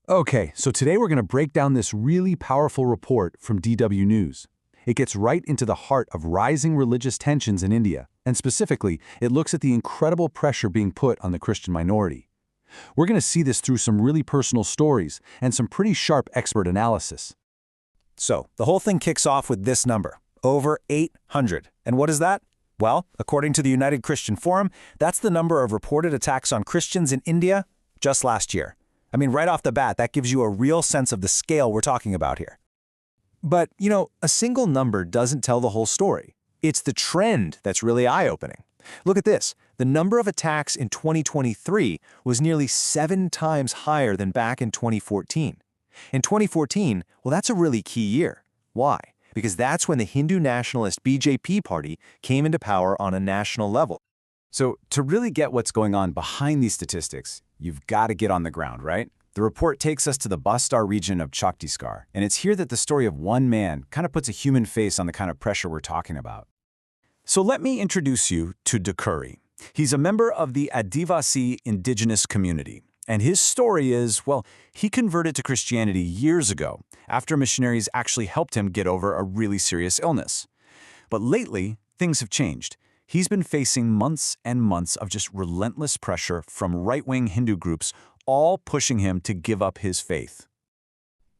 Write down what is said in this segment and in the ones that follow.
Okay, so today we're going to break down this really powerful report from DW News. It gets right into the heart of rising religious tensions in India, and specifically, it looks at the incredible pressure being put on the Christian minority. We're going to see this through some really personal stories and some pretty sharp expert analysis. So, the whole thing kicks off with this number, over 800. And what is that? Well, according to the United Christian Forum, that's the number of reported attacks on Christians in India just last year. I mean, right off the bat, that gives you a real sense of the scale we're talking about here. But, a single number doesn't tell the whole story. It's the trend that's really eye-opening. Look at this. The number of attacks in 2023 was nearly 7 times higher than back in 2014. In 2014, well, that's a really key year. Why? Because that's when the Hindu nationalist BJP party came into power on a national level. So to really get what's going on behind these statistics, you've got to get on the ground, right? The report takes us to the Bastar region of Chhattisgarh, and it's here that the story of one man kind of puts a human face on the kind of pressure we're talking about. So let me introduce you to Dhuri. He's a member of the Adivasi indigenous community, and his story is, well, he converted to Christianity years ago after missionaries actually helped him get over a really serious illness. But lately, things have changed. He's been facing months and months of just relentless pressure from right-wing Hindu groups, all pushing him to give up his faith.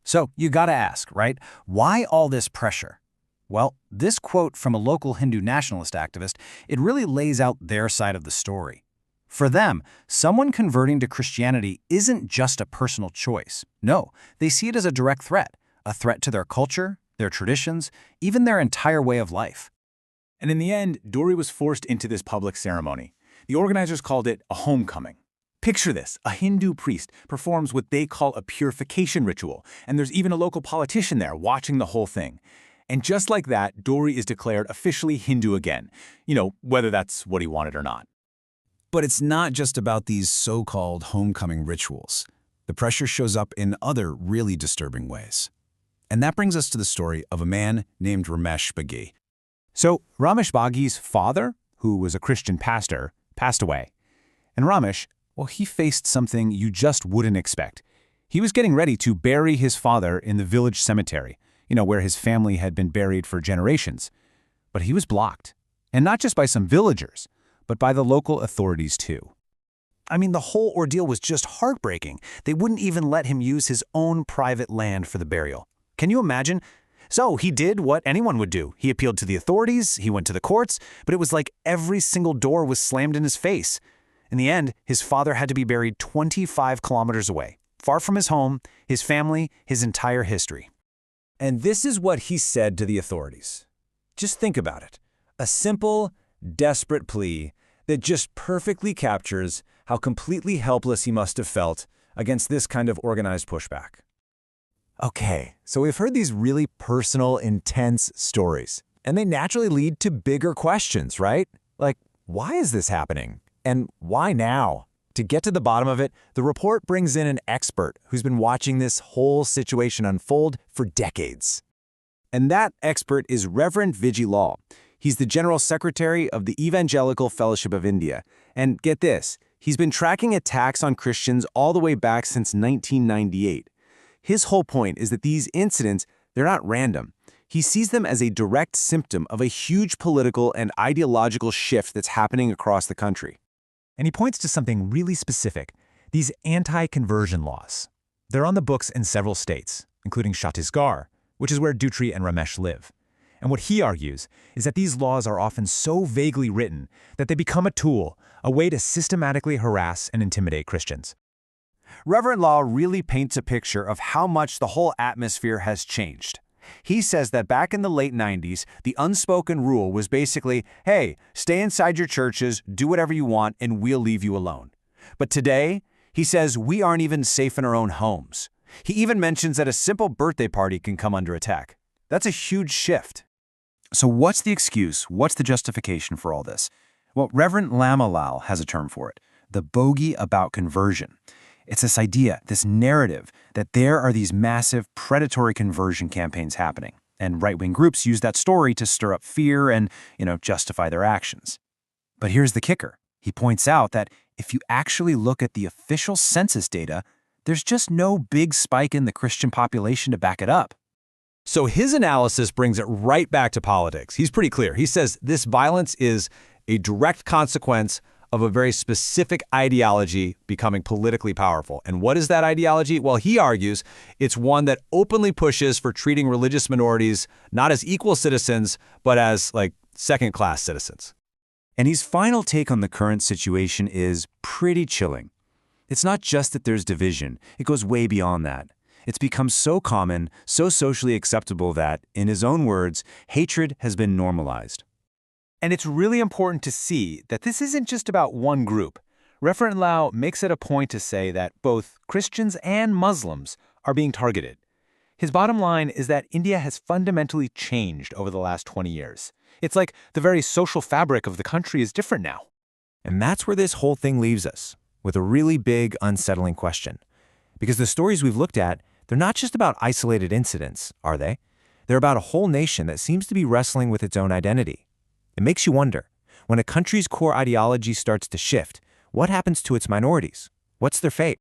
So, you gotta ask, right? Why all this pressure? Well, this quote from a local Hindu nationalist activist, it really lays out their side of the story. For them, someone converting to Christianity isn't just a personal choice. No, they see it as a direct threat, a threat to their culture, their traditions, even their entire way of life. And in the end, Dhuri was forced into this public ceremony. The organizers called it a homecoming. Picture this, a Hindu priest performs what they call a purification ritual, and there's even a local politician there watching the whole thing. And just like that, Dhuri is declared officially Hindu again, whether that's what he wanted or not. But it's not just about these so-called homecoming rituals. The pressure shows up in other really disturbing ways. And that brings us to the story of a man named Romesh Bagi. So Romesh Bagi's father, who was a Christian pastor, passed away. And Romesh, well, he faced something you just wouldn't expect. He was getting ready to bury his father in the village cemetery, where his family had been buried for generations. But he was blocked. And not just by some villagers, but by the local authorities too. I mean, the whole ordeal was just heartbreaking. They wouldn't even let him use his own private land for the burial. Can you imagine? So he did what anyone would do. He appealed to the authorities, he went to the courts, but it was like every single door was slammed in his face. In the end, his father had to be buried 25 kilometers away, far from his home, his family, his entire history. And this is what he said to the authorities. Just think about it. A simple, desperate plea that just perfectly captures how completely helpless he must have felt against this kind of organized pushback. Okay, so we've heard these really personal, intense stories, and they naturally lead to bigger questions, right? Like, why is this happening? And why now? To get to the bottom of it, the report brings in an expert who's been watching this whole situation unfold for decades. And that expert is Reverend Vijay Lal. He's the General Secretary of the Evangelical Fellowship of India. And get this, he's been tracking attacks on Christians all the way back since 1998. His whole point is that these incidents, they're not random. He sees them as a direct symptom of a huge political and ideological shift that's happening across the country. And he points to something really specific, these anti-conversion laws. They're on the books in several states, including Chhattisgarh, which is where Dhuri and Romesh live. And what he argues is that these laws are often so vaguely written that they become a tool, a way to systematically harass and intimidate Christians. Reverend Lal really paints a picture of how much the whole atmosphere has changed. He says that back in the late 90s, the unspoken rule was basically, hey, stay inside your churches, do whatever you want, and we'll leave you alone. But today, he says we aren't even safe in our own homes. He even mentions that a simple birthday party can come under attack. That's a huge shift. So what's the excuse? What's the justification for all this? Well, Reverend Lamalal has a term for it, the bogey about conversion. It's this idea, this narrative, that there are these massive predatory conversion campaigns happening, and right-wing groups use that story to stir up fear and, justify their actions. But here's the kicker. He points out that if you actually look at the official census data, there's just no big spike in the Christian population to back it up. So his analysis brings it right back to politics. He's pretty clear. He says this violence is a direct consequence of a very specific ideology becoming politically powerful. And what is that ideology? Well, he argues it's one that openly pushes for treating religious minorities not as equal citizens, but as, like, second-class citizens. And his final take on the current situation is pretty chilling. It's not just that there's division, it goes way beyond that. It's become so common, so socially acceptable that, in his own words, hatred has been normalized. And it's really important to see that this isn't just about one group. Reverend Lau makes it a point to say that both Christians and Muslims are being targeted. His bottom line is that India has fundamentally changed over the last 20 years. It's like the very social fabric of the country is different now. And that's where this whole thing leaves us, with a really big, unsettling question. Because the stories we've looked at, they're not just about isolated incidents, are they? They're about a whole nation that seems to be wrestling with its own identity. It makes you wonder, when a country's core ideology starts to shift, what happens to its minorities? What's their fate?